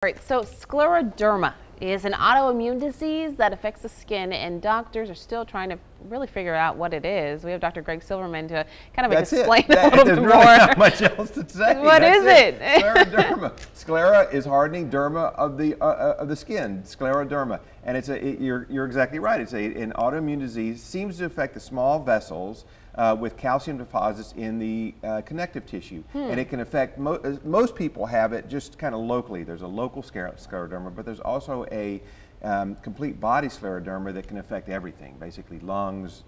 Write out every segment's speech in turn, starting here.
All right, so scleroderma is an autoimmune disease that affects the skin, and doctors are still trying to really figure out what it is. We have Dr. Greg Silverman to kind of explain a little bit more. There's really not much else to say. What is it? Scleroderma. Sclera is hardening, derma of the skin. Scleroderma, and you're exactly right. It's an autoimmune disease. Seems to affect the small vessels with calcium deposits in the connective tissue, and it can affect most people have it just kind of locally. There's a local scleroderma, but there's also a complete body scleroderma that can affect everything, basically lungs,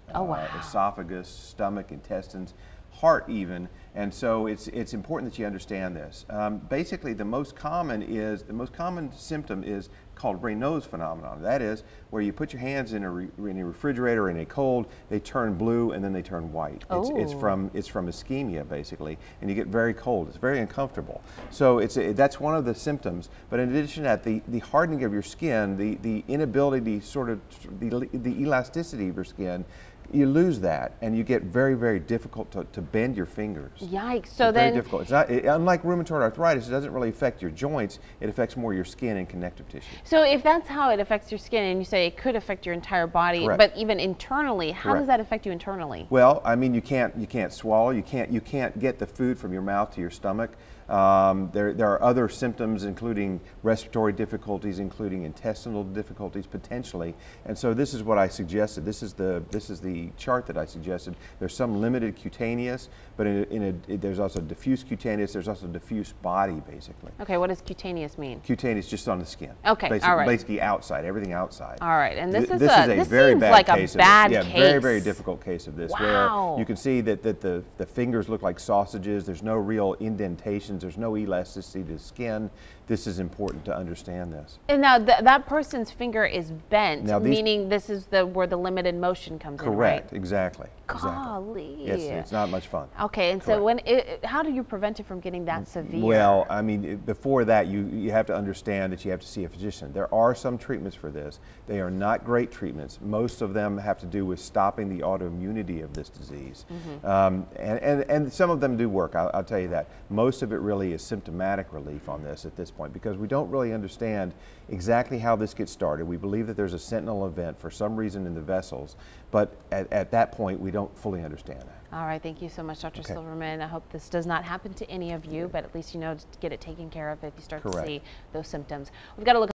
esophagus, stomach, intestines, heart even. And so it's important that you understand this. Basically, the most common symptom is called Raynaud's phenomenon. That is where you put your hands in a refrigerator in a cold, they turn blue and then they turn white. It's from ischemia basically, and you get very cold. It's very uncomfortable. So that's one of the symptoms. But in addition to that, the hardening of your skin, the inability to the elasticity of your skin, you lose that, and you get very, very difficult to bend your fingers. Yikes! So it's very difficult. It's not unlike rheumatoid arthritis. It doesn't really affect your joints. It affects more your skin and connective tissue. So if that's how it affects your skin, and you say it could affect your entire body, Correct. but even internally, how does that affect you internally? Well, I mean, you can't swallow. You can't get the food from your mouth to your stomach. There are other symptoms, including respiratory difficulties, including intestinal difficulties potentially. And so this is what I suggested. This is the chart that I suggested. There's some limited cutaneous, but there's also diffuse cutaneous. There's also diffuse body, basically. Okay, what does cutaneous mean? Cutaneous, just on the skin. Okay, all right. Basically outside, everything outside. All right, and this a very bad case. Yeah, very, very difficult case of this. Wow. Where you can see that the fingers look like sausages. There's no real indentations. There's no elasticity to the skin. This is important to understand this. And now that person's finger is bent, now meaning this is where the limited motion comes in, right? Correct, exactly. Golly. Yes, it's not much fun. Okay, and so how do you prevent it from getting that severe? Well, I mean, before that, you have to understand that you have to see a physician. There are some treatments for this. They are not great treatments. Most of them have to do with stopping the autoimmunity of this disease. And some of them do work, I'll tell you that. Most of it really is symptomatic relief on this at this point, because we don't really understand exactly how this gets started. We believe that there's a sentinel event for some reason in the vessels, but at that point we don't fully understand that. All right, thank you so much, Dr. Silverman. I hope this does not happen to any of you, but at least you know to get it taken care of if you start to see those symptoms. We've got to look